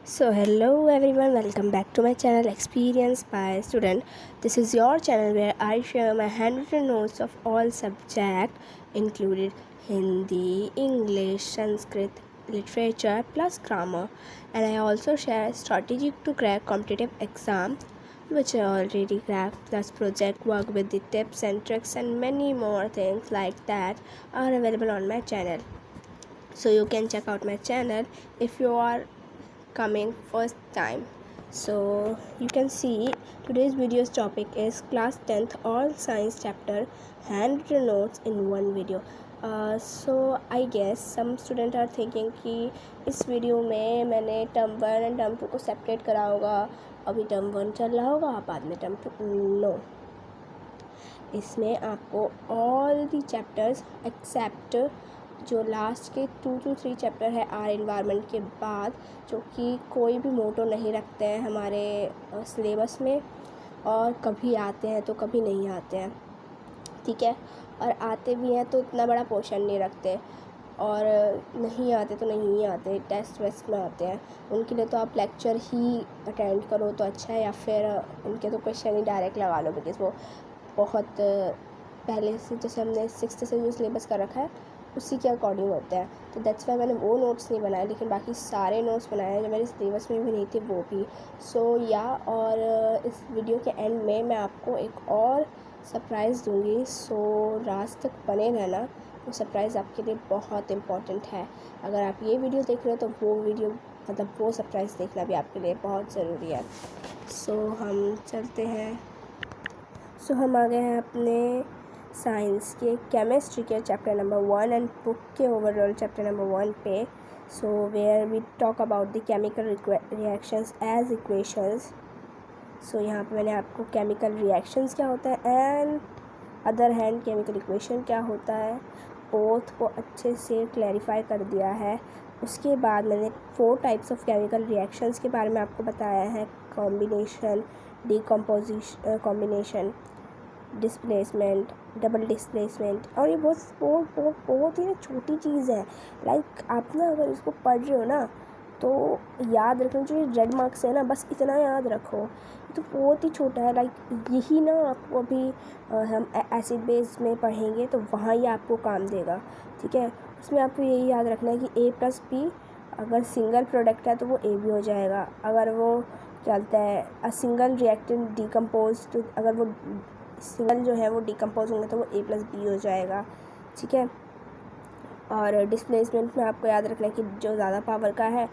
So hello everyone, welcome back to my channel Experience by Student. This is your channel where I share my handwritten notes of all subjects included Hindi, English, Sanskrit, literature plus grammar, and I also share strategy to crack competitive exams which I already cracked, plus project work with the tips and tricks and many more things like that are available on my channel. So you can check out my channel if you are coming first time. So you can see today's video's topic is class 10th all science chapter handwritten notes in one video. So I guess some students are thinking कि इस video में मैंने term 1 and term 2 को separate करा होगा, अभी term 1 चल रहा होगा बाद में टर्म 2. नो, इसमें आपको ऑल दी चैप्टर्स एक्सेप्ट जो लास्ट के 2 to 3 चैप्टर है आर इन्वायरमेंट के बाद, जो कि कोई भी मोटो नहीं रखते हैं हमारे सिलेबस में, और कभी आते हैं तो कभी नहीं आते हैं, ठीक है. और आते भी हैं तो इतना बड़ा पोर्शन नहीं रखते, और नहीं आते तो नहीं आते, टेस्ट वेस्ट में आते हैं. उनके लिए तो आप लेक्चर ही अटेंड करो तो अच्छा है, या फिर उनके तो क्वेश्चन ही डायरेक्ट लगा लो, बिकॉज़ वो बहुत पहले से जैसे हमने 6th से जो सिलेबस कर रखा है उसी के अकॉर्डिंग होता है. तो दैट्स वाई मैंने वो नोट्स नहीं बनाए, लेकिन बाकी सारे नोट्स बनाए हैं जो मेरे सिलेबस में भी नहीं थे वो भी. सो और इस वीडियो के एंड में मैं आपको एक और सरप्राइज़ दूँगी, सो लास्ट तक बने रहना. वो सरप्राइज़ आपके लिए बहुत इम्पॉर्टेंट है. अगर आप ये वीडियो देख रहे हो तो वो वीडियो मतलब वो सरप्राइज़ देखना भी आपके लिए बहुत ज़रूरी है. सो हम चलते हैं. सो हम आ गए हैं अपने साइंस के केमिस्ट्री के चैप्टर नंबर 1 एंड बुक के ओवरऑल चैप्टर नंबर 1 पे. So where we talk about the chemical reactions as equations. So यहाँ पे मैंने आपको केमिकल रिएक्शंस क्या होता है and other hand chemical equation क्या होता है, बोथ को अच्छे से क्लैरिफाई कर दिया है. उसके बाद मैंने 4 टाइप्स ऑफ केमिकल रिएक्शंस के बारे में आपको बताया है: combination, decomposition, combination, displacement, double displacement. और ये बहुत बहुत बहुत बहुत ही छोटी चीज़ है. लाइक आप ना अगर इसको पढ़ रहे हो ना तो याद रखना, जो ये रेड मार्क्स है ना बस इतना याद रखो. ये तो बहुत ही छोटा है. लाइक यही ना आपको अभी हम एसिड बेस में पढ़ेंगे तो वहाँ ये आपको काम देगा, ठीक है. उसमें आपको यही याद रखना है कि A+B अगर सिंगल प्रोडक्ट है तो वो A भी हो जाएगा. अगर वो चलता है अ सिंगल रिएक्टेंट डिकम्पोज, तो अगर वो सिंगल जो है वो डिकम्पोज होंगे तो वो A+B हो जाएगा, ठीक है. और डिस्प्लेसमेंट में आपको याद रखना है कि जो ज़्यादा पावर का है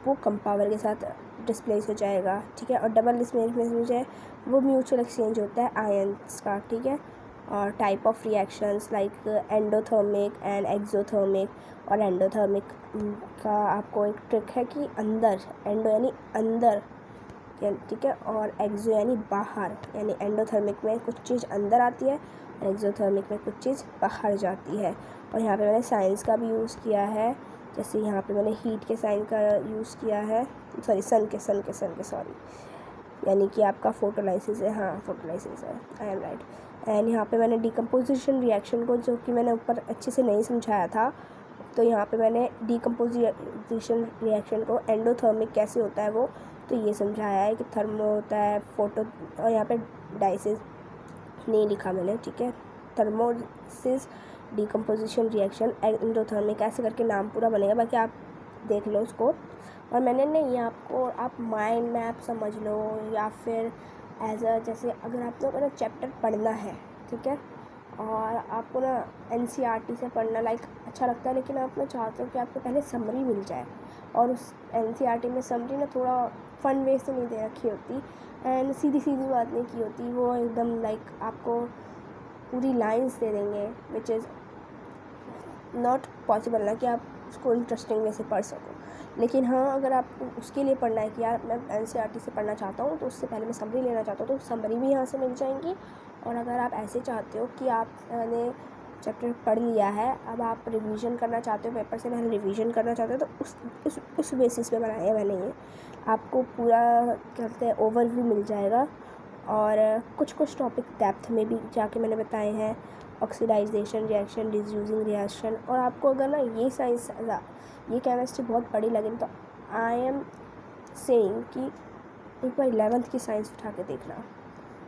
वो कम पावर के साथ डिस्प्लेस हो जाएगा, ठीक है. और डबल डिस्प्लेसमेंट में जो है वो म्यूचुअल एक्सचेंज होता है आयंस का, ठीक है. और type of reactions like endothermic and exothermic. और एंडोथर्मिक का आपको एक ट्रिक है कि अंदर, एंडो यानी अंदर, ठीक है, और एक्सो यानी बाहर. यानी एंडोथर्मिक में कुछ चीज़ अंदर आती है और एक्सोथर्मिक में कुछ चीज़ बाहर जाती है. और यहाँ पे मैंने साइंस का भी यूज़ किया है, जैसे यहाँ पे मैंने हीट के साइन का यूज़ किया है, सॉरी सन के सॉरी, यानी कि आपका फोटोलाइसिस है, हाँ फोटोलाइसिस है, आई एम राइट. एंड यहाँ पे मैंने डिकम्पोजिशन रिएक्शन को, जो कि मैंने ऊपर अच्छे से नहीं समझाया था, तो यहाँ पे मैंने डिकम्पोजिशन रिएक्शन को एंडोथर्मिक कैसे होता है वो तो ये समझाया है कि थर्मो होता है, फोटो, और यहाँ पे डाइसिस नहीं लिखा मैंने, ठीक है. थर्मोसिस, डिकम्पोजिशन रिएक्शन, एंडोथर्मिक, ऐसे करके नाम पूरा बनेगा, बाकी आप देख लो उसको. और मैंने नहीं आपको, आप माइंड मैप समझ लो, या फिर एज अ जैसे अगर आपको मेरा चैप्टर पढ़ना है, ठीक है, और आपको ना NCERT से पढ़ना लाइक अच्छा लगता है, लेकिन आप ना चाहते हो कि आपको पहले समरी मिल जाए, और उस NCERT में समरी ना थोड़ा फन वे से नहीं दे रखी होती एंड सीधी सीधी बात नहीं की होती. वो एकदम लाइक आपको पूरी लाइंस दे देंगे, विच इज़ नॉट पॉसिबल ना कि आप उसको इंटरेस्टिंग वे से पढ़ सको. लेकिन हाँ, अगर आपको उसके लिए पढ़ना है कि यार मैं NCERT से पढ़ना चाहता हूँ तो उससे पहले मैं समरी लेना चाहता हूँ, तो समरी भी यहाँ से मिल जाएंगी. और अगर आप ऐसे चाहते हो कि आपने चैप्टर पढ़ लिया है, अब आप रिवीजन करना चाहते हो, पेपर से पहले रिवीजन करना चाहते हो, तो उस बेसिस पे बनाया है मैंने ये. आपको पूरा क्या कहते हैं ओवरव्यू मिल जाएगा. और कुछ टॉपिक डेप्थ में भी जाके मैंने बताए हैं, ऑक्सीडाइजेशन रिएक्शन, डिफ्यूजिंग रिएक्शन. और आपको अगर ना ये साइंस, ये केमिस्ट्री बहुत बड़ी लगे तो आई एम सेइंग कि एक बार 11th की साइंस उठा के देखना,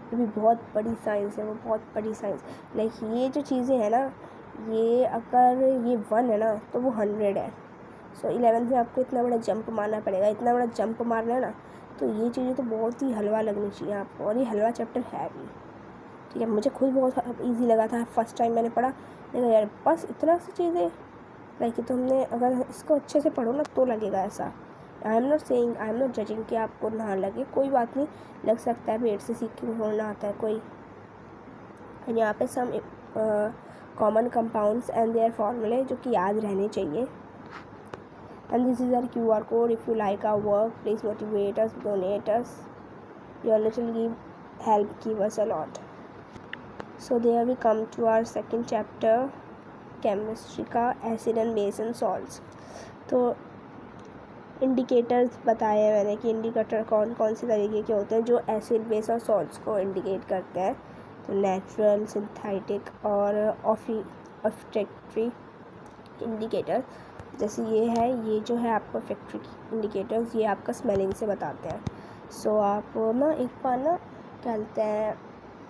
ये भी बहुत बड़ी साइंस है, वो बहुत बड़ी साइंस। लाइक ये जो चीज़ें हैं ना, ये अगर ये 1 है ना तो वो 100 है। सो 11th में आपको इतना बड़ा जंप मारना पड़ेगा, इतना बड़ा जंप मारना है ना, तो ये चीज़ें तो बहुत ही हलवा लगनी चाहिए आपको। और ये हलवा चैप्टर है भी, ठीक है। मुझे खुद बहुत ईजी लगा था फर्स्ट टाइम मैंने पढ़ा, लेकिन यार बस इतना सी चीज़ें लाइक तो हमने अगर इसको अच्छे से पढ़ो ना तो लगेगा ऐसा। आई am not saying, I am not judging कि आपको ना लगे, कोई बात नहीं, लग सकता है, पेट से सीख के होना आता है कोई। यहाँ पे some common compounds and their फॉर्मूले जो कि याद रहने चाहिए। And this is our QR code, if you like our work please motivate us, donate us, your little give help give us a lot. So there we come to our second chapter, chemistry का acid and base and salts. तो indicators बताए हैं मैंने कि indicator कौन कौन से तरीके के होते हैं जो एसिड बेस और सॉल्ट्स को इंडिकेट करते हैं। तो नेचुरल, सिंथेटिक और ऑल्फैक्टरी इंडिकेटर, जैसे ये है, ये जो है आपका ऑल्फैक्टरी इंडिकेटर्स, ये आपका स्मेलिंग से बताते हैं। सो आप ना एक बार ना क्या कहते हैं,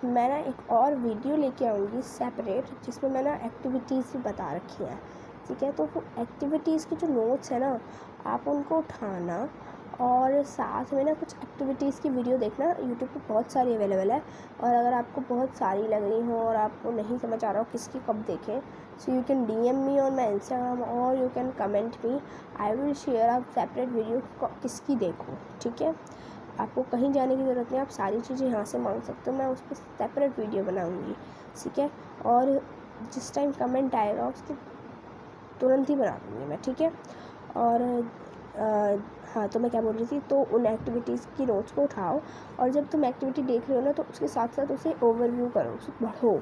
मैं ना एक और वीडियो लेके आऊँगी सेपरेट, जिसमें मैं ना एक्टिविटीज़ भी बता रखी हैं, ठीक है। तो वो एक्टिविटीज़ के जो नोट्स है ना, आप उनको उठाना और साथ में ना कुछ एक्टिविटीज़ की वीडियो देखना। यूट्यूब पे बहुत सारी अवेलेबल है, और अगर आपको बहुत सारी लग रही हो और आपको नहीं समझ आ रहा हो किसकी कब देखें, so you can DM me on my Instagram और you can comment me, I will share आप सेपरेट वीडियो किसकी देखो, ठीक है। आपको कहीं जाने की ज़रूरत नहीं, आप सारी चीज़ें यहाँ से मांग सकते हो, मैं उस पर सेपरेट वीडियो बनाऊँगी, ठीक है। और जिस टाइम कमेंट आएगा उसके तुरंत ही बना दूँगी मैं, ठीक है। और हाँ, तो मैं क्या बोल रही थी, तो उन एक्टिविटीज़ की नोट्स को उठाओ, और जब तुम एक्टिविटी देख रहे हो ना तो उसके साथ साथ उसे ओवरव्यू करो, उसे पढ़ो,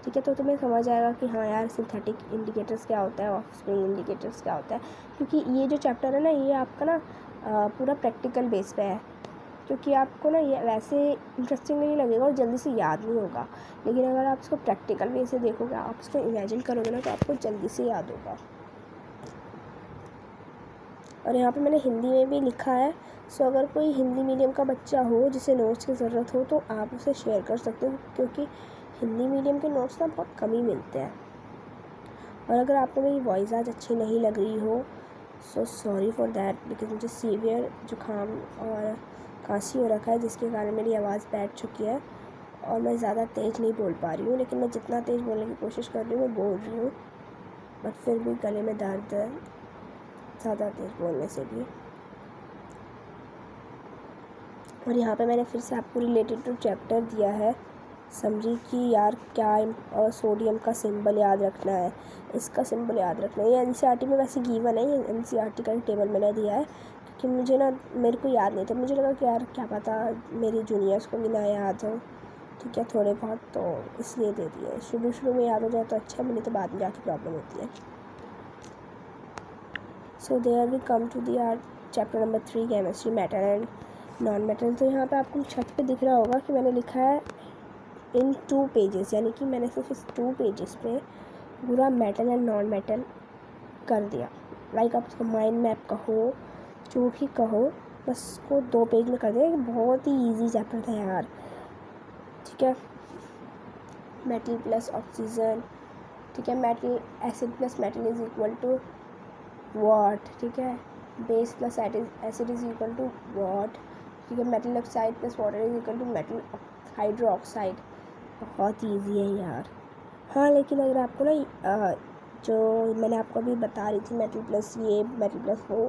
ठीक है। तो तुम्हें समझ आएगा कि हाँ यार, सिंथेटिक इंडिकेटर्स क्या होता है, ऑफस्प्रिंग इंडिकेटर्स क्या होता है। क्योंकि ये जो चैप्टर है ना, ये आपका ना पूरा प्रैक्टिकल बेस पे है, क्योंकि आपको ना ये वैसे इंटरेस्टिंग नहीं लगेगा और जल्दी से याद नहीं होगा, लेकिन अगर आप इसको प्रैक्टिकल वे से देखोगे, आप इसको इमेजिन करोगे ना, तो आपको जल्दी से याद होगा। और यहाँ पे मैंने हिंदी में भी लिखा है। सो अगर कोई हिंदी मीडियम का बच्चा हो जिसे नोट्स की ज़रूरत हो तो आप उसे शेयर कर सकते हो, क्योंकि हिंदी मीडियम के नोट्स ना बहुत कम ही मिलते हैं। और अगर आपको मेरी वॉइस आज अच्छी नहीं लग रही हो, so sorry for that, because मुझे सीवियर जुकाम और खांसी हो रखा है, जिसके कारण मेरी आवाज़ बैठ चुकी है और मैं ज़्यादा तेज़ नहीं बोल पा रही हूँ। लेकिन मैं जितना तेज़ बोलने की कोशिश कर रही हूँ मैं बोल रही हूँ, बट फिर भी गले में दर्द है ज़्यादा तेज़ बोलने से भी। और यहाँ पे मैंने फिर से आपको रिलेटेड टू चैप्टर दिया है, समझी कि यार क्या सोडियम का सिंबल याद रखना है, इसका सिंबल याद रखना है। ये NCERT में वैसे गिवन है, ये NCERT का टेबल मैंने दिया है, क्योंकि मुझे ना मेरे को याद नहीं था, मुझे लगा कि यार क्या पता मेरे जूनियर्स को भी ना याद हो, ठीक है, थोड़े बहुत, तो इसलिए दे दिए। शुरू में याद हो जाए तो अच्छा, मुझे तो बाद में जाके प्रॉब्लम होती है। So there we come to the our chapter number 3, chemistry, metal and non metal. तो यहाँ पे आपको छत पे दिख रहा होगा कि मैंने लिखा है इन 2 पेजेस, यानी कि मैंने सिर्फ इस 2 पेजेस पे पूरा मेटल एंड नॉन मेटल कर दिया। लाइक आप उसको माइंड मैप कहो, जो भी कहो, बस उसको 2 पेज में कर दिया। बहुत ही ईजी चैप्टर था यार, ठीक है। मेटल प्लस ऑक्सीजन, ठीक है, metal acid plus metal is equal to what, ठीक है। Base plus acid is equal to what, ठीक है। Metal oxide plus water is equal to metal hydro oxide. बहुत ईजी है यार। हाँ, लेकिन अगर आपको ना जो मैंने आपको अभी बता रही थी, मेटल प्लस ये, मेटल प्लस वो,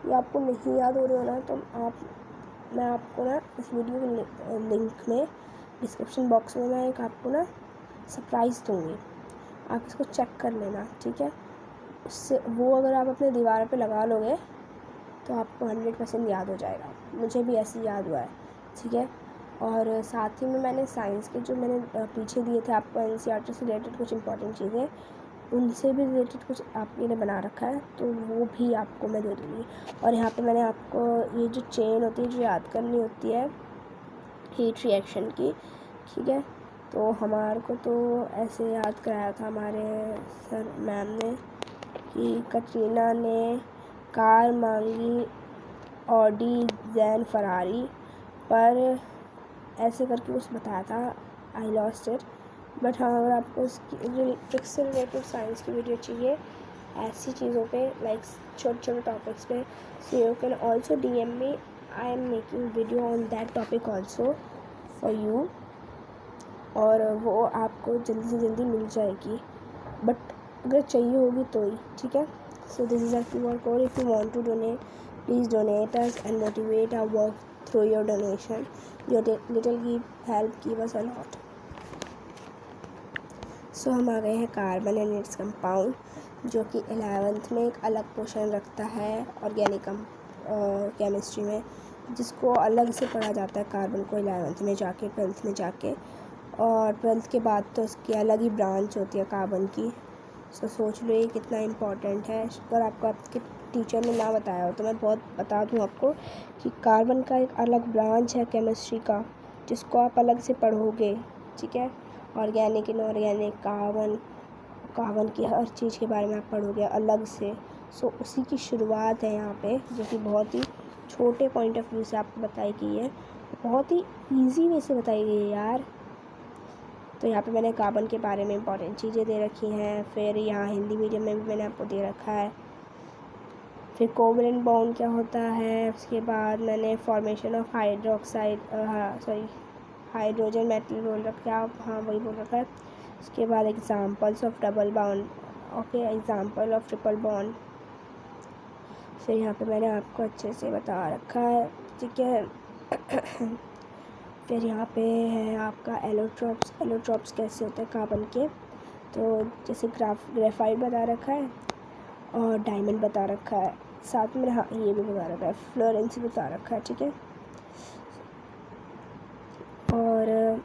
ये आपको नहीं याद हो रहे हो ना, तो मैं आपको ना इस वीडियो के लिंक में डिस्क्रिप्शन बॉक्स में मैं एक आपको ना सरप्राइज़ दूँगी, आप इसको चेक कर लेना, ठीक है। उससे वो अगर आप अपने दीवार पे लगा लोगे तो आपको 100% याद हो जाएगा। मुझे भी ऐसे ही याद हुआ है, ठीक है। और साथ ही में मैंने साइंस के जो मैंने पीछे दिए थे आपको NCERT से रिलेटेड कुछ इंपॉर्टेंट चीज़ें, उनसे भी रिलेटेड कुछ आपके लिए बना रखा है, तो वो भी आपको मैं दे दूँगी। और यहाँ पे मैंने आपको ये जो चेन होती है जो याद करनी होती है हीट रिएक्शन की, ठीक है, तो हमारे को तो ऐसे याद कराया था हमारे सर मैम ने कि कटरीना ने कार मांगी ऑडी जैन फरारी, पर ऐसे करके कुछ बताया था, आई लॉस्ट इट। बट हाँ, अगर आपको इसकी ट्रिक्स से रिलेटेड साइंस की वीडियो चाहिए ऐसी चीज़ों पे, लाइक छोटे छोटे टॉपिक्स पे, सो you can also DM me, I am making video on that topic also for you, और वो आपको जल्दी से जल्दी मिल जाएगी, बट अगर चाहिए होगी तो ही, ठीक है। So this is our QR code, if you want to donate please donate us and motivate our work through your donation, your little give us a lot. So हम आ गए हैं कार्बन एंड इट्स कंपाउंड, जो कि 11th में एक अलग portion रखता है ऑर्गेनिक केमिस्ट्री में, जिसको अलग से पढ़ा जाता है कार्बन को 11th में जाके, 12th में जाके, और 12th के बाद तो उसकी अलग ही ब्रांच होती है कार्बन की। सो सोच लो ये कितना इम्पोर्टेंट है। अगर आपको आपके टीचर ने ना बताया हो तो मैं बहुत बता दूँ आपको कि कार्बन का एक अलग ब्रांच है केमिस्ट्री का, जिसको आप अलग से पढ़ोगे, ठीक है। ऑर्गेनिक इनऑर्गेनिक कार्बन की हर चीज़ के बारे में आप पढ़ोगे अलग से। सो उसी की शुरुआत है यहाँ पे, जो कि बहुत ही छोटे पॉइंट ऑफ व्यू से आपको बताई गई है, बहुत ही इजी वे से बताई गई है यार। तो यहाँ पे मैंने कार्बन के बारे में इंपॉर्टेंट चीज़ें दे रखी हैं, फिर यहाँ हिंदी मीडियम में भी मैंने आपको दे रखा है, फिर कोवलेंट बॉन्ड क्या होता है, उसके बाद मैंने फॉर्मेशन ऑफ हाइड्रोजन मेटल बोल रखा है, हाँ वही बोल रखा है। उसके बाद examples of double bond, okay, example of triple bond, फिर यहाँ पे मैंने आपको अच्छे से बता रखा है, ठीक है। फिर यहाँ पे है आपका एलोट्रॉप्स कैसे होते हैं कार्बन के, तो जैसे ग्रेफाइट बता रखा है और डायमंड बता रखा है, साथ में हाँ ये भी बता रखा है, फ्लोरेंस बता रखा है, ठीक है। और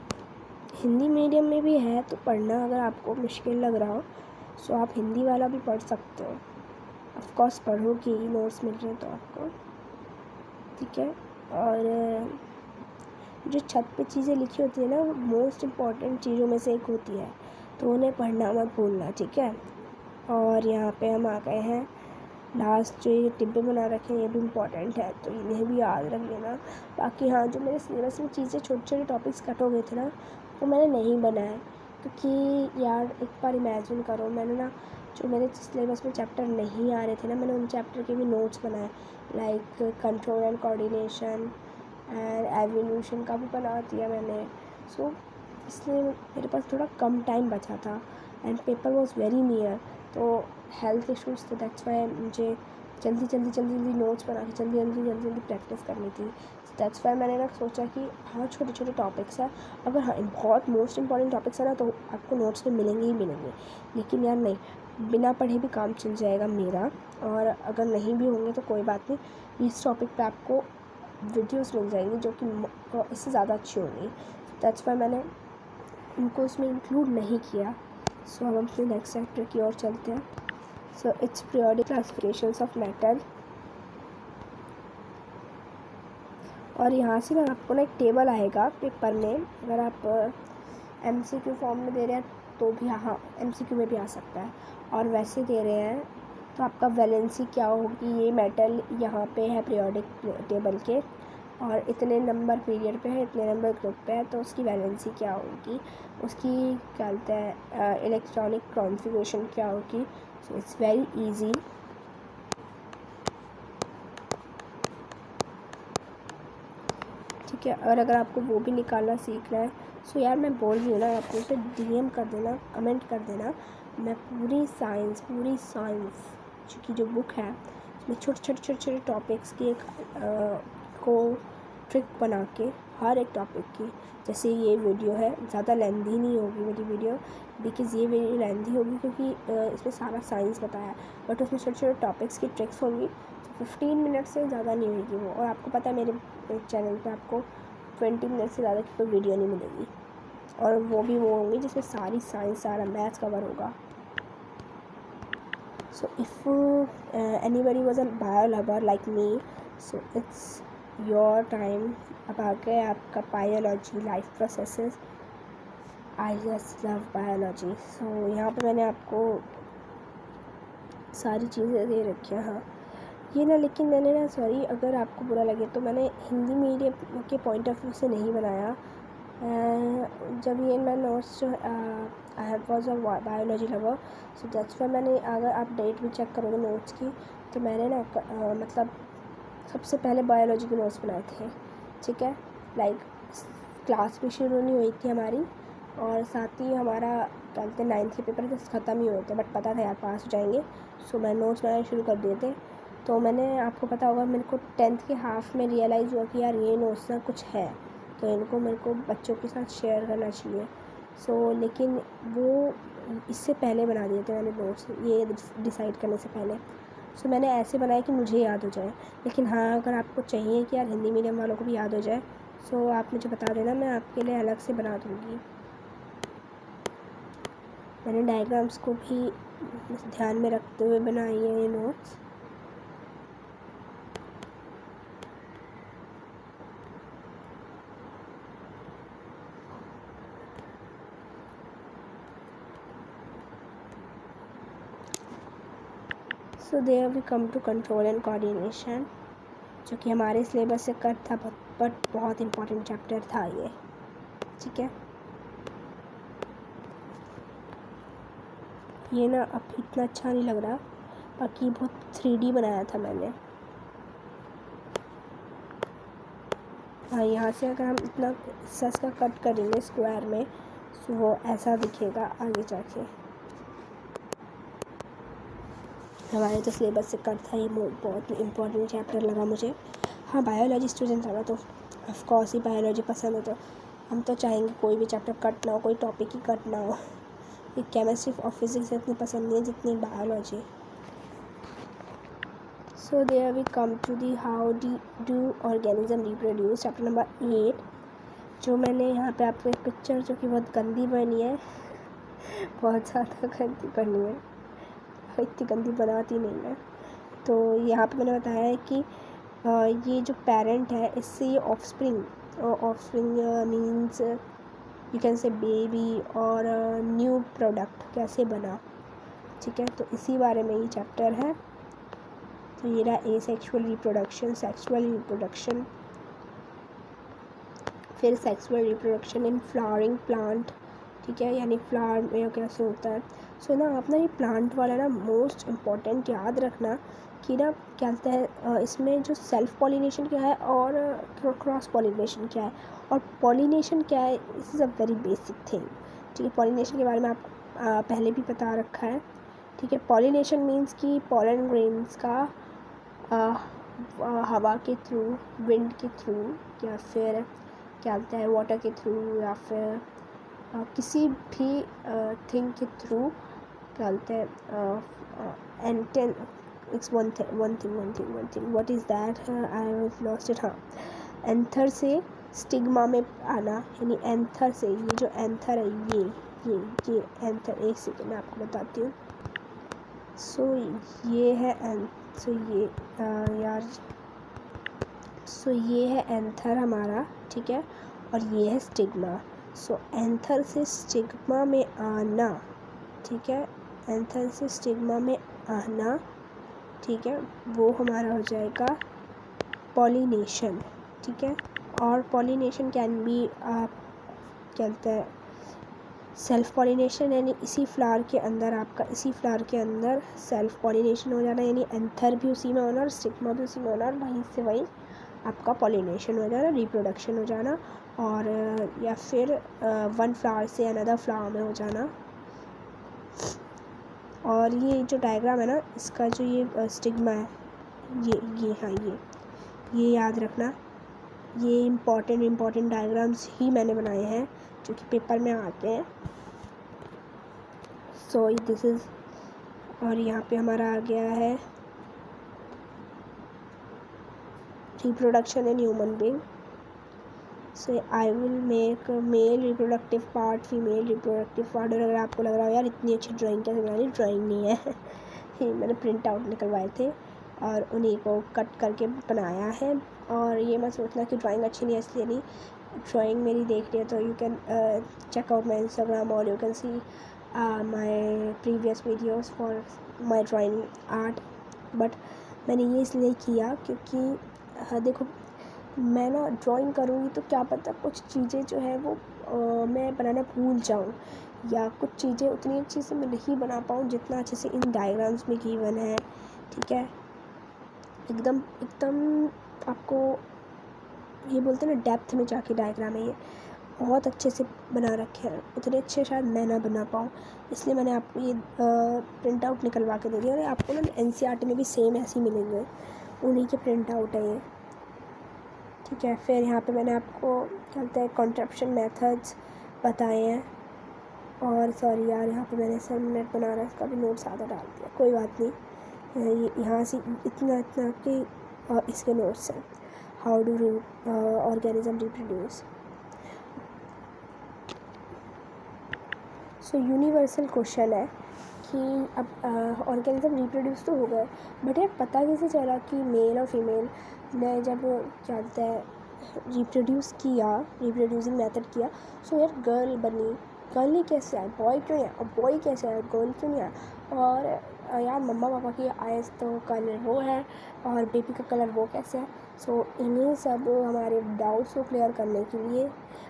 हिंदी मीडियम में भी है, तो पढ़ना अगर आपको मुश्किल लग रहा हो सो आप हिंदी वाला भी पढ़ सकते हो, ऑफ कोर्स पढ़ोगे ही, नोट्स मिल रहे हैं तो आपको, ठीक है। और जो छत पे चीज़ें लिखी होती है ना, वो मोस्ट इम्पॉर्टेंट चीज़ों में से एक होती है, तो उन्हें पढ़ना मत भूलना, ठीक है। और यहाँ पे हम आ गए हैं लास्ट, जो ये टिब्बे बना रखे हैं ये भी इम्पॉर्टेंट है, तो इन्हें भी याद रख लेना। बाकी हाँ, जो मेरे सिलेबस में चीज़ें छोटे छोटे टॉपिक्स कट हो गए थे ना, वो मैंने नहीं बनाए, क्योंकि यार एक बार इमेजिन करो, मैंने ना जो मेरे सिलेबस में चैप्टर नहीं आ रहे थे ना, मैंने उन चैप्टर के भी नोट्स बनाए, like control and coordination and evolution का भी बना दिया मैंने। सो इसलिए मेरे पास थोड़ा कम टाइम बचा था and paper was very near, तो हेल्थ इश्यूज़, तो दैट्स वाई मुझे जल्दी नोट्स बना के जल्दी प्रैक्टिस करनी थी। दैट्स वाई मैंने ना सोचा कि हाँ छोटे छोटे टॉपिक्स हैं, अगर हाँ बहुत मोस्ट इंपॉर्टेंट टॉपिक्स है ना तो आपको नोट्स में मिलेंगे ही मिलेंगे, लेकिन यार नहीं, बिना पढ़े भी काम चल जाएगा मेरा, और अगर नहीं भी होंगे तो कोई बात नहीं, इस टॉपिक पे आपको वीडियोस मिल जाएंगी जो कि इससे ज़्यादा अच्छी होंगी। दैट्स वाई मैंने उनको उसमें इंक्लूड नहीं किया। सो हम अपने नेक्स्ट चैप्टर की ओर चलते हैं। So it's periodic classifications of metal, और यहाँ से ना आपको ना एक टेबल आएगा पेपर में, अगर आप MCQ फॉर्म में दे रहे हैं तो भी, हाँ MCQ में भी आ सकता है, और वैसे दे रहे हैं तो आपका वैलेंसी क्या होगी, ये मेटल यहाँ पे है पीरियोडिक टेबल के, और इतने नंबर पीरियड पे है, इतने नंबर ग्रुप पे है, तो उसकी वैलेंसी क्या होगी, उसकी क्या बोलते हैं इलेक्ट्रॉनिक कॉन्फ़िगरेशन क्या होगी। सो इट्स वेरी इजी, ठीक है। और अगर आपको वो भी निकालना सीखना है, सो यार मैं बोल रही हूँ ना, आप मुझे DM कर देना, कमेंट कर देना, मैं पूरी साइंस जो बुक है उसमें छोटे छोटे टॉपिक्स की एक को ट्रिक बना के, हर एक टॉपिक की, जैसे ये वीडियो है ज़्यादा लेंथी नहीं होगी मेरी वीडियो, बिकॉज़ ये वीडियो लेंथी होगी क्योंकि इसमें सारा साइंस बताया है, बट उसमें छोटे छोटे टॉपिक्स की ट्रिक्स होंगी, 15 मिनट से ज़्यादा नहीं होगी वो, और आपको पता है मेरे चैनल पे आपको 20 मिनट से ज़्यादा की कोई वीडियो नहीं मिलेगी, और वो भी वो होंगी जिसमें सारी साइंस, सारा मैथ्स कवर होगा। So if anybody was a bio lover like me, so it's your time। अब आ गया आपका biology, life processes, I just love biology. So यहाँ पे मैंने आपको सारी चीज़ें दे रखी हैं, हाँ ये ना, लेकिन मैंने ना, सॉरी अगर आपको बुरा लगे तो, मैंने हिंदी मीडियम के पॉइंट ऑफ व्यू से नहीं बनाया। जब ये मैं नोट्स जो I was a biology lover, so that's why मैंने, अगर आप डेट भी चेक करोगे नोट्स की, तो मैंने ना मतलब सबसे पहले बायोलॉजी के नोट्स बनाए थे, ठीक है। लाइक क्लास भी शुरू नहीं हुई थी हमारी, और साथ ही हमारा क्या कहते हैं 9th के पेपर जस्ट ख़त्म ही हुए थे, बट पता था यार पास हो जाएंगे, सो मैं नोट्स बनाने शुरू कर दिए थे। तो मैंने, आपको पता होगा, मेरे को 10th के हाफ में रियलाइज़ हुआ कि यार ये नोट्स ना कुछ है, तो इनको मेरे को बच्चों के साथ शेयर करना चाहिए। सो लेकिन वो इससे पहले बना दिए थे मैंने नोट्स, ये डिसाइड करने से पहले। सो मैंने ऐसे बनाया कि मुझे याद हो जाए। लेकिन हाँ, अगर आपको चाहिए कि यार हिंदी मीडियम वालों को भी याद हो जाए, सो आप मुझे बता देना, मैं आपके लिए अलग से बना दूँगी। मैंने डायग्राम्स को भी ध्यान में रखते हुए बनाई है ये notes. So there we come to control and coordination, जो कि हमारे सिलेबस से कट था, बट बहुत इंपॉर्टेंट चैप्टर था ये, ठीक है। ये ना अब इतना अच्छा नहीं लग रहा, बाकी बहुत 3D बनाया था मैंने। हाँ, यहाँ से अगर हम इतना सस का कट करेंगे स्क्वायर में, तो वो ऐसा दिखेगा आगे जाके। हमारे तो सिलेबस से कट था, ये बहुत इंपॉर्टेंट चैप्टर लगा मुझे। हाँ, बायोलॉजी स्टूडेंट था ना, तो ऑफ कोर्स ही बायोलॉजी पसंद है, तो हम तो चाहेंगे कोई भी चैप्टर कट ना हो, कोई टॉपिक ही कट ना हो। ये केमिस्ट्री और फिजिक्स इतनी पसंद नहीं है जितनी biology. So there we come to the how do organism reproduce, chapter number 8। जो मैंने यहाँ पे आपको एक पिक्चर, जो कि बहुत गंदी बनी है, बहुत ज़्यादा गंदी बनी है, इतनी गंदी बनाती नहीं है। तो यहाँ पे मैंने बताया है कि ये जो पेरेंट है, इससे ये offspring means you can say baby और न्यू प्रोडक्ट कैसे बना, ठीक है। तो इसी बारे में ये चैप्टर है। तो ये रहा एसेक्सुअल रिप्रोडक्शन, सेक्सुअल रिप्रोडक्शन, फिर sexual reproduction in flowering plant, ठीक है, यानी फ्लावर में कैसे होता है। सो ना आप ना ये प्लांट वाला ना मोस्ट इम्पॉर्टेंट याद रखना कि ना क्या कहते हैं, इसमें जो सेल्फ पॉलिनेशन क्या है और क्रॉस पॉलिनेशन क्या है और पॉलिनेशन क्या है, this is a very basic thing, ठीक है। पॉलिनेशन के बारे में आप पहले भी बता रखा है, ठीक है। पॉलिनेशन मीन्स कि पॉलन ग्रेन्स का हवा के थ्रू, विंड के थ्रू, या फिर क्या बोलते हैं वाटर के थ्रू, या फिर किसी भी थिंग के थ्रू, क्या बोलते हैं एंटेन, it's one thing what is that, I have lost it. हाँ, एंथर से स्टिग्मा में आना, यानी एंथर से, ये जो एंथर है, ये एंथर, एक सेकेंड मैं आपको बताती हूँ। सो ये है यार, सो ये है एंथर हमारा, ठीक है, और ये है स्टिग्मा। सो एंथर से स्टिग्मा में आना, ठीक है, एंथर से स्टिग्मा में आना, ठीक है, वो हमारा हो जाएगा पॉलिनेशन, ठीक है। और पॉलिनेशन कैन बी कहते हैं सेल्फ पॉलिनेशन, यानी इसी फ्लावर के अंदर, आपका इसी फ्लावर के अंदर सेल्फ पॉलिनेशन हो जाना, यानी एंथर भी उसी में होना और स्टिग्मा भी उसी में होना, और वहीं से वहीं आपका पॉलिनेशन हो जाना, रिप्रोडक्शन हो जाना, और या फिर वन फ्लावर से अनदर फ्लावर में हो जाना। और ये जो डायग्राम है ना, इसका जो ये स्टिग्मा है, ये हाँ, ये याद रखना, ये इम्पॉर्टेंट डायग्राम्स ही मैंने बनाए हैं जो कि पेपर में आते हैं। सो दिस इज़, और यहाँ पे हमारा आ गया है reproduction in human being. So I will make male reproductive part, female reproductive part. और अगर आपको लग रहा हो यार इतनी अच्छी ड्राइंग कैसे बनाई, ड्राइंग नहीं है ये मैंने प्रिंट आउट निकलवाए थे और उन्हीं को कट करके बनाया है। और ये मत सोचना कि ड्राइंग अच्छी नहीं है इसलिए नहीं, ड्राइंग मेरी देख रही है तो you can check out my Instagram और you can see my previous videos for my drawing art. But मैंने ये इसलिए किया क्योंकि हाँ देखो, मैं ना ड्राइंग करूँगी तो क्या पता कुछ चीज़ें जो है वो मैं बनाना भूल जाऊँ, या कुछ चीज़ें उतनी अच्छे से मैं नहीं बना पाऊँ जितना अच्छे से इन डायग्राम्स में गिवन है। ठीक है, एकदम एकदम आपको ये बोलते हैं ना डेप्थ में जाके डायग्राम है, ये बहुत अच्छे से बना रखे हैं, उतने अच्छे शायद मैं ना बना पाऊँ, इसलिए मैंने आपको ये प्रिंट आउट निकलवा के दे दिया। और आपको ना NCERT में भी सेम ऐसे ही मिलेंगे, उन्हीं के प्रिंट आउट है ये। ठीक है, फिर यहाँ पे मैंने आपको क्या बोलते हैं कॉन्ट्रैप्शन मेथड्स बताए हैं। और सॉरी यार, यहाँ पे मैंने सबनेट बना रहा है, इसका भी नोट्स आधा डाल दिया, कोई बात नहीं। यहाँ से इतना इतना कि इसके नोट्स हैं। How do organism reproduce. So universal question है कि अब ऑर्गेनिज्म रिप्रोड्यूस तो हो गए, बट यार पता कैसे चला कि मेल और फीमेल ने जब क्या बोलते हैं रिप्रोड्यूसिंग मेथड किया, सो यार गर्ल बनी। गर्ल ही कैसे आया, बॉय क्यों नहीं आया, और बॉय कैसे आया, गर्ल क्यों नहीं आया। और यार मम्मा पापा की आइज़ तो कलर वो है और बेबी का कलर वो कैसे है। सो इन्हीं सब हमारे डाउट्स को क्लियर करने के लिए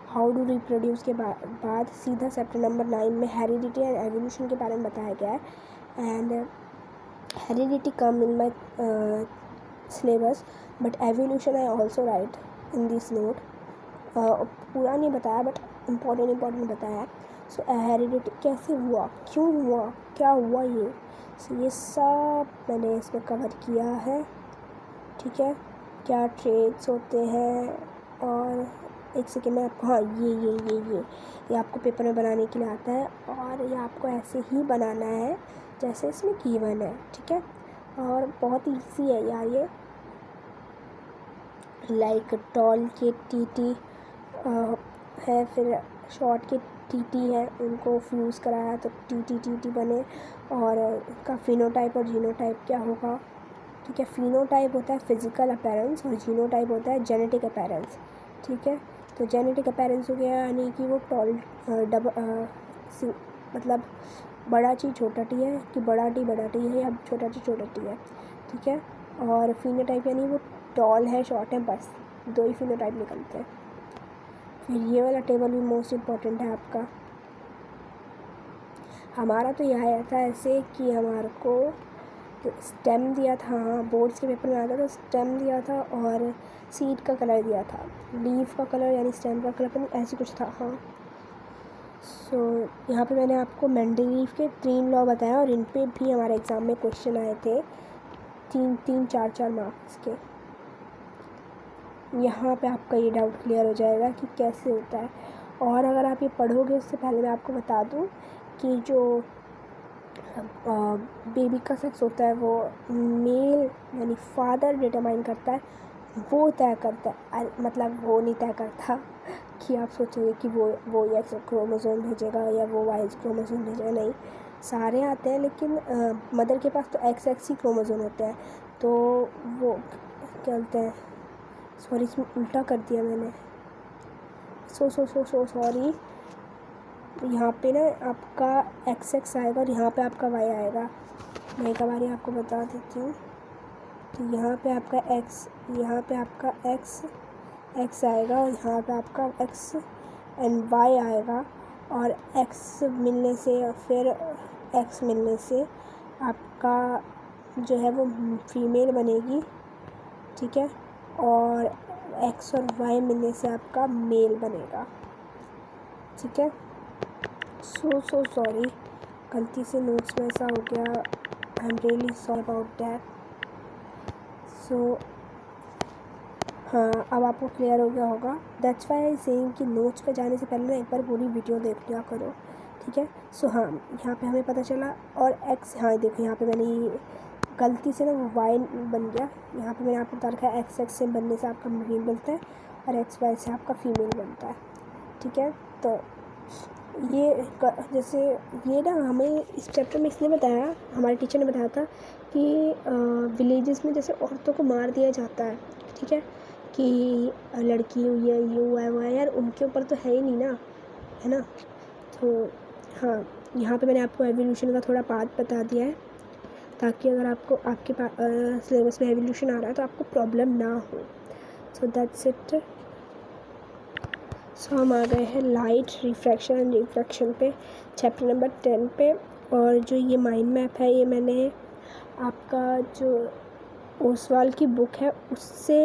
हाउ डू रिप्रोड्यूस के बाद सीधा चैप्टर नंबर 9 में हेरिडिटी एंड एवोल्यूशन के बारे में बताया गया है। And heredity come in my syllabus, but evolution I also right in this note. पूरा नहीं बताया बट इम्पोर्टेंट बताया है। सो हेरिडिटी कैसे हुआ, क्यों हुआ, क्या हुआ, ये सब मैंने इसमें कवर किया है। ठीक है, क्या ट्रेड्स होते हैं, और एक सेकेंड में आपको, हाँ ये आपको पेपर में बनाने के लिए आता है, और ये आपको ऐसे ही बनाना है जैसे इसमें गिवन है। ठीक है, और बहुत ईजी है यार ये। लाइक टॉल के टीटी है, फिर शॉर्ट के टीटी है, उनको फ्यूज़ कराया तो टीटी बने। और इसका फिनोटाइप और जीनोटाइप क्या होगा। ठीक है, फिनोटाइप होता है फिजिकल अपीयरेंस और जीनोटाइप होता है जेनेटिक अपीयरेंस। ठीक है, तो जेनेटिक अपीयरेंस हो गया यानी कि वो मतलब बड़ा टी छोटा टी है, कि बड़ा टी है या छोटा टी है। ठीक है, और फिनोटाइप यानी वो टॉल है शॉर्ट है, बस 2 ही फिनोटाइप निकलते हैं। फिर ये वाला टेबल भी मोस्ट इम्पॉर्टेंट है आपका। हमारा तो यह आया था ऐसे कि हमारे को स्टेम दिया था, हाँ बोर्ड्स के पेपर में आता था, स्टेम दिया था और सीड का कलर दिया था, लीफ का कलर यानी स्टेम का कलर ऐसे कुछ था। हाँ, सो यहाँ पे मैंने आपको मेंडेलीव के 3 लॉ बताया, और इन पे भी हमारे एग्ज़ाम में क्वेश्चन आए थे 3-4 मार्क्स के। यहाँ पे आपका ये डाउट क्लियर हो जाएगा कि कैसे होता है। और अगर आप ये पढ़ोगे उससे पहले मैं आपको बता दूँ कि जो बेबी का सेक्स होता है वो मेल यानी फादर डिटरमाइन करता है, वो तय करता है। मतलब वो नहीं तय करता कि आप सोचोगे कि वो एक्स क्रोमोसोम भेजेगा या वो वाई क्रोमोसोम भेजेगा, नहीं, सारे आते हैं, लेकिन मदर के पास तो एक्स ही क्रोमोसोम होते हैं। तो वो क्या बोलते हैं, सॉरी इसमें उल्टा कर दिया मैंने, सॉरी। यहाँ पे ना आपका एक्स आएगा और यहाँ पे आपका वाई आएगा। मैं एक बार आपको बता देती हूँ। तो यहाँ पे आपका एक्स, यहाँ पे आपका एक्स आएगा, और यहाँ पे आपका एक्स एंड वाई आएगा। और एक्स मिलने से फिर एक्स मिलने से आपका जो है वो फीमेल बनेगी। ठीक है, और एक्स और वाई मिलने से आपका मेल बनेगा। ठीक है, सो सॉरी, गलती से नोट्स में ऐसा हो गया, I am really sorry about that. So हाँ, अब आपको क्लियर हो गया होगा। दैट्स वाई आई सेइंग कि नोट्स पे जाने से पहले ना एक बार पूरी वीडियो देख लिया करो। ठीक है, सो हाँ, यहाँ पे हमें पता चला। और एक्स, हाँ देखो यहाँ पे मैंने गलती से ना वो वाई बन गया, यहाँ पे मैंने आपको बता रखा है एक्स से बनने से आपका मेल बनता है और एक्स वाई से आपका फीमेल बनता है। ठीक है, तो ये जैसे ये ना हमें इस चैप्टर में इसने बताया, हमारे टीचर ने बताया था कि विलेजेस में जैसे औरतों को मार दिया जाता है। ठीक है, कि लड़की हुई है, ये हुआ है, वो है, यार उनके ऊपर तो है ही नहीं ना, है ना। तो हाँ, यहाँ पे मैंने आपको एवोल्यूशन का थोड़ा पार्ट बता दिया है। ताकि अगर आपको आपके सिलेबस में एवोल्यूशन आ रहा है तो आपको प्रॉब्लम ना हो। सो दैट्स इट। सो हम आ गए हैं लाइट, रिफ्रैक्शन एंड रिफ्लेक्शन पे, चैप्टर नंबर 10 पे। और जो ये माइंड मैप है ये मैंने आपका जो ओसवाल की बुक है उससे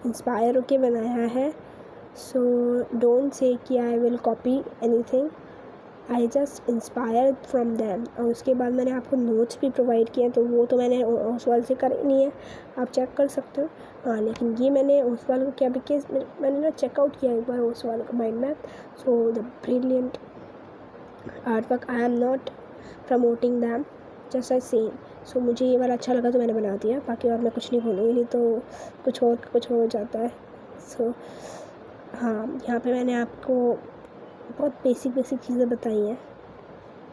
इंस्पायर होके बनाया है। सो डोंट से कि I will copy anything, I just inspired from them. और उसके बाद मैंने आपको नोट्स भी प्रोवाइड किए हैं, तो वो तो मैंने ओसवाल से करे नहीं है, आप चेक कर सकते हो। हाँ, लेकिन ये मैंने ओसवाल को क्या बिकॉज मैंने ना चेकआउट किया एक बार ओसवाल का mind map. So the brilliant art work, I am not promoting them, just I same. So मुझे ये वाला अच्छा लगा तो मैंने बना दिया, बाकी और मैं कुछ नहीं बोलूँगी, नहीं तो कुछ हो जाता है। सो हाँ, यहाँ पे मैंने आपको बहुत बेसिक चीज़ें बताई हैं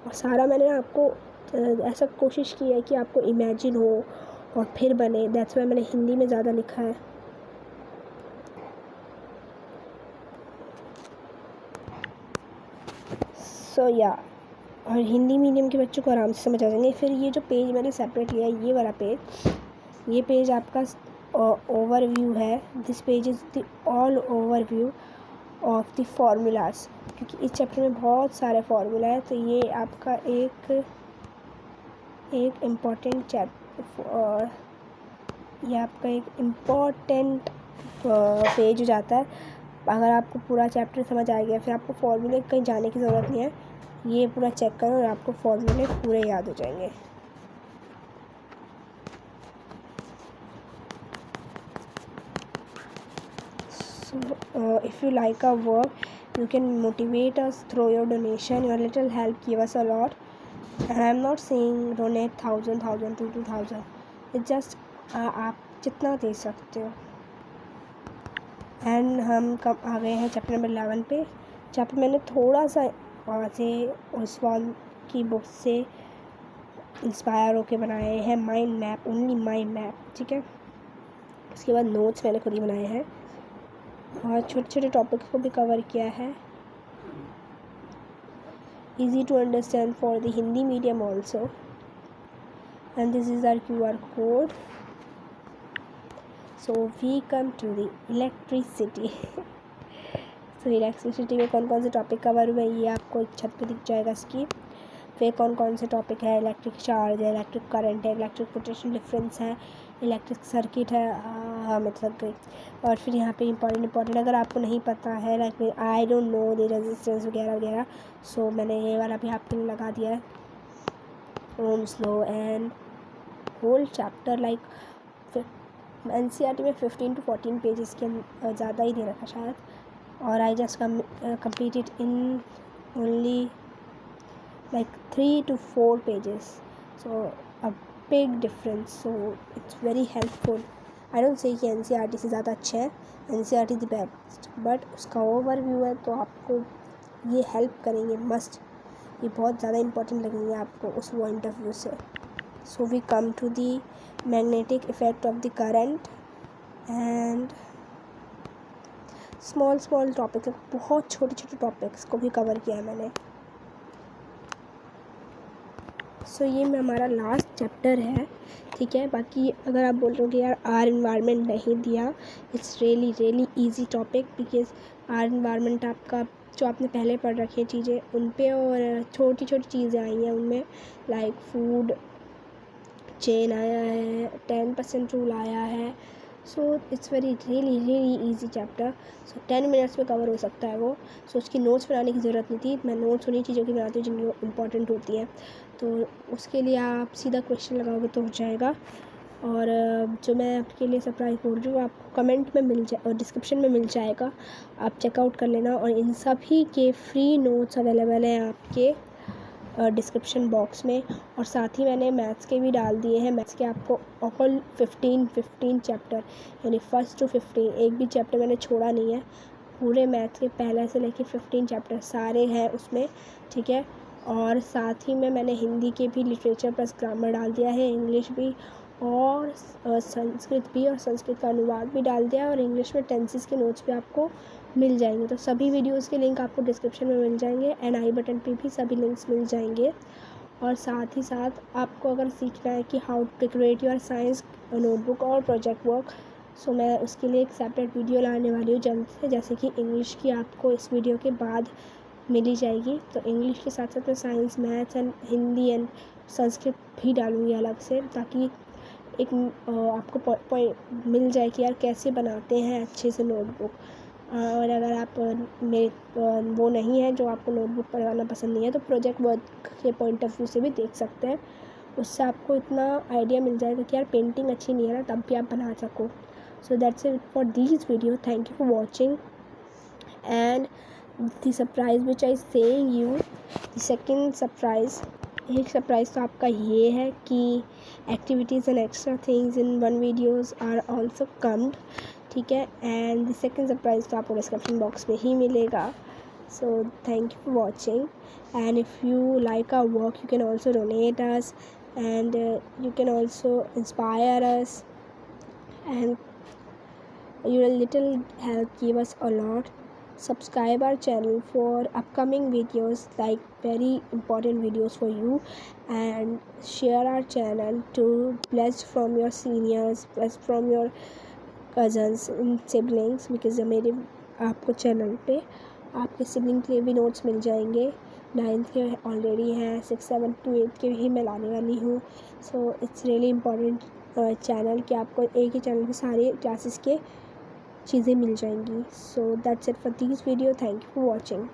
और सारा मैंने आपको ऐसा कोशिश की है कि आपको इमेजिन हो और फिर बने। दैट्स वाई मैंने हिंदी में ज़्यादा लिखा है। सो या, और हिंदी मीडियम के बच्चों को आराम से समझ आ जाएंगे। फिर ये जो पेज मैंने सेपरेट लिया है, ये वाला पेज, ये पेज आपका ओवरव्यू है। This page is the all overview of the formulas, क्योंकि इस चैप्टर में बहुत सारे फार्मूला है। तो ये आपका एक इम्पॉर्टेंट और ये आपका एक इम्पॉर्टेंट पेज हो जाता है। अगर आपको पूरा चैप्टर समझ आ गया फिर आपको फॉर्मूले कहीं जाने की ज़रूरत नहीं है, ये पूरा चेक करो और आपको फॉर्मूले पूरे याद हो जाएंगे। If you like our work, you can motivate us through your donation. Your little help give us a lot. And I'm not saying donate 1,000, 2,000. It's just आप जितना दे सकते हो। एंड हम कब आ गए हैं चैप्टर नंबर 11 पे। चैप्टर मैंने थोड़ा सा वहाँ से ओसवाल की बुक से इंस्पायर होके बनाए हैं, mind map, only mind map, ठीक है। उसके बाद नोट्स मैंने खुद ही बनाए हैं और छोटे छोटे टॉपिक्स को भी कवर किया है। easy to understand for the Hindi medium also, and this is our QR code. So we come to the electricity. So electricity में कौन कौन से टॉपिक कवर हुए ये आपको एक छत पे दिख जाएगा इसकी। फिर कौन कौन से टॉपिक है, इलेक्ट्रिक चार्ज है, इलेक्ट्रिक करंट है, इलेक्ट्रिक पोटेंशियल डिफरेंस है, इलेक्ट्रिक सर्किट है, मतलब गई। और फिर यहाँ पे इंपॉर्टेंट अगर आपको नहीं पता है, like I don't know the resistance वगैरह वगैरह, सो मैंने ये वाला भी आपके लिए लगा दिया है, Ohm's law and whole chapter. Like NCERT में 15 to 14 पेजेस के ज़्यादा ही दे रखा शायद, और I just complete it in only like 3 to 4 pages, so a big difference, so it's very helpful. I don't say कि NCERT से ज़्यादा अच्छा है, NCERT the best, but उसका ओवरव्यू है तो आपको ये हेल्प करेंगे मस्ट, ये बहुत ज़्यादा इम्पोर्टेंट लगेंगे आपको उस पॉइंट ऑफ व्यू से। So we come to the magnetic effect of the current and small topics, बहुत छोटे छोटे टॉपिक्स को भी कवर किया है मैंने। सो ये में हमारा लास्ट चैप्टर है, ठीक है। बाकी अगर आप बोल रहे हो कि यार आर इन्वायरमेंट नहीं दिया, it's really easy topic, because are environment आपका जो आपने पहले पढ़ रखी है चीज़ें उन पे, और छोटी छोटी चीज़ें आई हैं उनमें, लाइक फूड चेन आया है, 10% रूल आया है। So it's really easy chapter. So 10 minutes में कवर हो सकता है वो। सो उसकी नोट्स बनाने की ज़रूरत नहीं थी, मैं नोट्स उन्हीं चीज़ों की बनाती हूँ जिनकी इंपॉर्टेंट होती हैं, तो उसके लिए आप सीधा क्वेश्चन लगाओगे तो हो जाएगा। और जो मैं आपके लिए सरप्राइज़ बोल रही हूँ आपको कमेंट में मिल जाए और डिस्क्रिप्शन में मिल जाएगा, आप चेकआउट कर लेना। और इन सभी के फ्री नोट्स अवेलेबल हैं आपके डिस्क्रिप्शन बॉक्स में, और साथ ही मैंने मैथ्स के भी डाल दिए हैं। मैथ्स के आपको ऑल 15 चैप्टर, यानी 1 to 15, एक भी चैप्टर मैंने छोड़ा नहीं है, पूरे मैथ्स के पहले से लेके 15 चैप्टर सारे हैं उसमें, ठीक है। और साथ ही में मैंने हिंदी के भी लिटरेचर प्लस ग्रामर डाल दिया है, इंग्लिश भी और संस्कृत भी, और संस्कृत का अनुवाद भी डाल दिया है, और इंग्लिश में टेंसेस के नोट्स भी आपको मिल जाएंगे। तो सभी वीडियोस के लिंक आपको डिस्क्रिप्शन में मिल जाएंगे एंड आई बटन पे भी सभी लिंक्स मिल जाएंगे। और साथ ही साथ आपको अगर सीखना है कि how to create your science notebook और प्रोजेक्ट वर्क, सो मैं उसके लिए एक सेपरेट वीडियो लाने वाली हूँ जल्द से। जैसे कि इंग्लिश की आपको इस वीडियो के बाद मिली जाएगी, तो इंग्लिश के साथ साथ मैं science, maths and Hindi and Sanskrit भी डालूँगी अलग से, ताकि एक आपको मिल जाए कि यार कैसे बनाते हैं अच्छे से नोटबुक। और अगर आप वो नहीं है जो आपको नोटबुक बनाना पसंद नहीं है, तो प्रोजेक्ट वर्क के पॉइंट ऑफ व्यू से भी देख सकते हैं। उससे आपको इतना आइडिया मिल जाएगा कि यार पेंटिंग अच्छी नहीं है ना, तब भी आप बना सको। So that's it for this video. Thank you for watching and the surprise which I saying you, the second surprise, एक सरप्राइज़ तो आपका ये है कि activities and extra things in one videos are also comed, ठीक है। And the second surprise तो आपको डिस्क्रिप्शन बॉक्स में ही मिलेगा। So thank you for watching and if you like our work you can also donate us and you can also inspire us, and your little help give us a lot. Subscribe our channel for upcoming videos, like very important videos for you, and share our channel to blessed from your seniors, blessed from your cousins and siblings, because मेरे आपको channel पे आपके sibling के लिए भी notes मिल जाएंगे। 9th के already हैं, 6, 7 to 8 के भी मैं लाने वाली हूँ। So it's really important channel कि आपको एक ही चैनल पे सारे क्लासेस के चीज़ें मिल जाएंगी। सो that's it for this video. Thank you for watching.